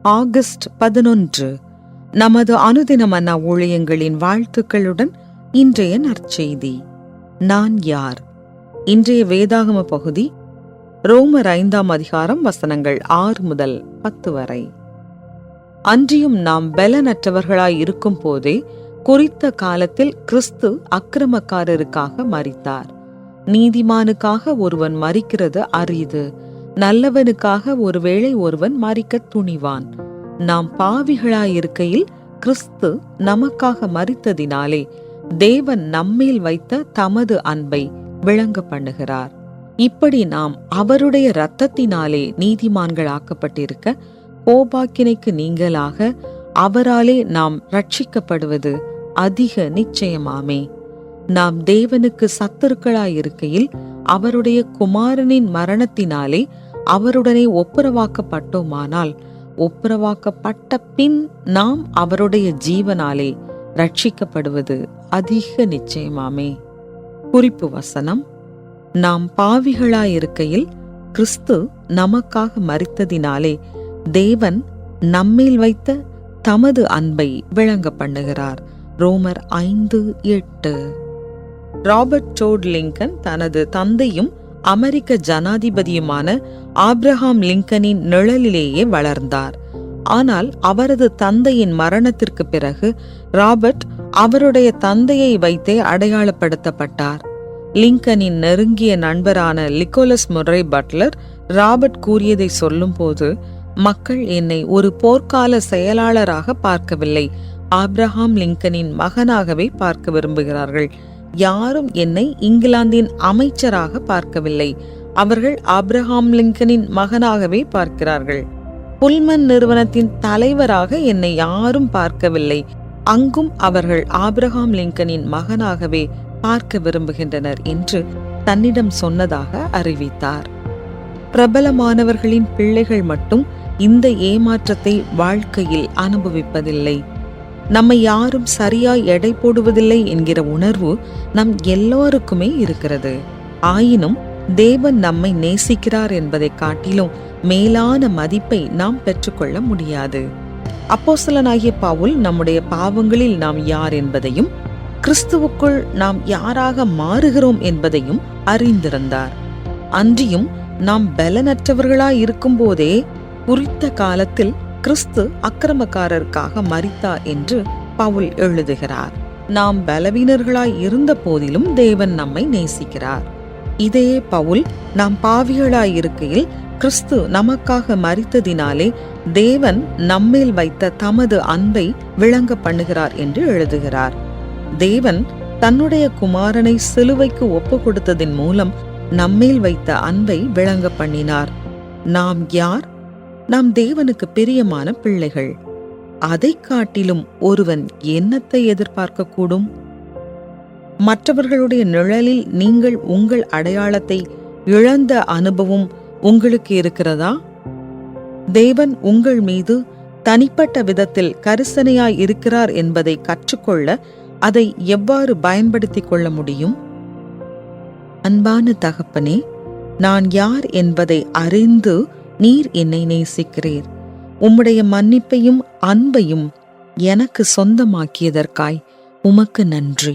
August 11. நமது அனுதின மன்னா ஊழியங்களின் வாழ்த்துக்களுடன் இன்றைய நற்செய்தி. நான் யார்? இன்றைய வேதாகம பகுதி ரோமர் 5ஆம் அதிகாரம் வசனங்கள் 6 முதல் 10 வரை. அன்றியும் நாம் பலனற்றவர்களாய் இருக்கும் போதே குறித்த காலத்தில் கிறிஸ்து அக்கிரமக்காரருக்காக மரித்தார். நீதிமானுக்காக ஒருவன் மரிக்கிறது அரிது, நல்லவனுக்காக ஒருவேளை ஒருவன் மரிக்க துணிவான். நாம் பாவிகளாயிருக்கையில் கிறிஸ்து நமக்காக மரித்ததினாலே தேவன் நம்மேல் வைத்த தமது அன்பை விளங்க பண்ணுகிறார். இப்படி நாம் அவருடைய இரத்தத்தினாலே நீதிமான்களாக்கப்பட்டிருக்க கோபாக்கினைக்கு நீங்களாக அவராலே நாம் ரட்சிக்கப்படுவது அதிக நிச்சயமாமே. நாம் தேவனுக்கு சத்துருக்களாயிருக்கையில் அவருடைய குமாரனின் மரணத்தினாலே அவருடனே ஒப்புரவாக்கப்பட்டோமானால் ஒப்புரவாக்கப்பட்ட பின் நாம் அவருடைய ஜீவனாலே ரட்சிக்கப்படுவது அதிக நிச்சயமாமே. குறிப்பு வசனம்: நாம் பாவிகளாயிருக்கையில் கிறிஸ்து நமக்காக மரித்ததினாலே தேவன் நம்மேல் வைத்த தமது அன்பை விளங்க பண்ணுகிறார். ரோமர் 5:8. ராபர்ட் டோட் லிங்கன் தனது தந்தையும் அமெரிக்க ஜனாதிபதியுமான ஆப்ரஹாம் லிங்கனின் நிழலிலேயே வளர்ந்தார். ஆனால் அவரது தந்தையின் மரணத்திற்கு பிறகு ராபர்ட் அவருடைய தந்தையை வைத்தே அடையாளப்படுத்தப்பட்டார். லிங்கனின் நெருங்கிய நண்பரான நிக்கோலஸ் முர்ரே பட்லர் ராபர்ட் கூறியதை சொல்லும் போது, மக்கள் என்னை ஒரு போர்க்கால செயலாளராக பார்க்கவில்லை, ஆப்ரஹாம் லிங்கனின் மகனாகவே பார்க்க விரும்புகிறார்கள். யாரும் என்னை இங்கிலாந்தின் அமைச்சராக பார்க்கவில்லை, அவர்கள் ஆப்ரஹாம் லிங்கனின் மகனாகவே பார்க்கிறார்கள். புல்மன் நிறுவனத்தின் தலைவராக என்னை யாரும் பார்க்கவில்லை, அங்கும் அவர்கள் ஆப்ரஹாம் லிங்கனின் மகனாகவே பார்க்க விரும்புகின்றனர் என்று தன்னிடம் சொன்னதாக அறிவித்தார். பிரபலமானவர்களின் பிள்ளைகள் மட்டும் இந்த ஏமாற்றத்தை வாழ்க்கையில் அனுபவிப்பதில்லை. நம்மை யாரும் சரியாய் எடை போடுவதில்லை என்கிற உணர்வு நம் எல்லோருக்குமே இருக்கிறது. ஆயினும் தேவன் நம்மை நேசிக்கிறார் என்பதை காட்டிலும் மேலான மதிப்பை நாம் பெற்றுக்கொள்ள முடியாது. அப்போஸ்தலனாகிய பவுல் நம்முடைய பாவங்களில் நாம் யார் என்பதையும் கிறிஸ்துவுக்குள் நாம் யாராக மாறுகிறோம் என்பதையும் அறிந்திருந்தார். அன்றியும் நாம் பலனற்றவர்களாய் இருக்கும் போதே குறித்த காலத்தில் கிறிஸ்து அக்கிரமக்காரருக்காக மரித்தார் என்று பவுல் எழுதுகிறார். நாம் பலவீனர்களாய் இருந்த போதிலும் தேவன் நம்மை நேசிக்கிறார். இதே பவுல் நாம் பாவிகளாய் இருக்கையில் கிறிஸ்து நமக்காக மரித்ததினாலே தேவன் நம்மேல் வைத்த தமது அன்பை விளங்க பண்ணுகிறார் என்று எழுதுகிறார். தேவன் தன்னுடைய குமாரனை சிலுவைக்கு ஒப்பு கொடுத்ததின் மூலம் நம்மேல் வைத்த அன்பை விளங்க பண்ணினார். நாம் யார்? நாம் தேவனுக்கு பிரியமான பிள்ளைகள். அதை காட்டிலும் ஒருவன் என்னத்தை எதிர்பார்க்க கூடும்? மற்றவர்களுடைய நிழலில் நீங்கள் உங்கள் அடையாளத்தை இழந்த அனுபவம் உங்களுக்கு இருக்கிறதா? தேவன் உங்கள் மீது தனிப்பட்ட விதத்தில் கரிசனையாய் இருக்கிறார் என்பதை கற்றுக்கொள்ள அதை எவ்வாறு பயன்படுத்திக் கொள்ள முடியும்? அன்பான தகப்பனே, நான் யார் என்பதை அறிந்து நீர் என்னை நேசிக்கிறீர். உம்முடைய மன்னிப்பையும் அன்பையும் எனக்கு சொந்தமாக்கியதற்காய் உமக்கு நன்றி.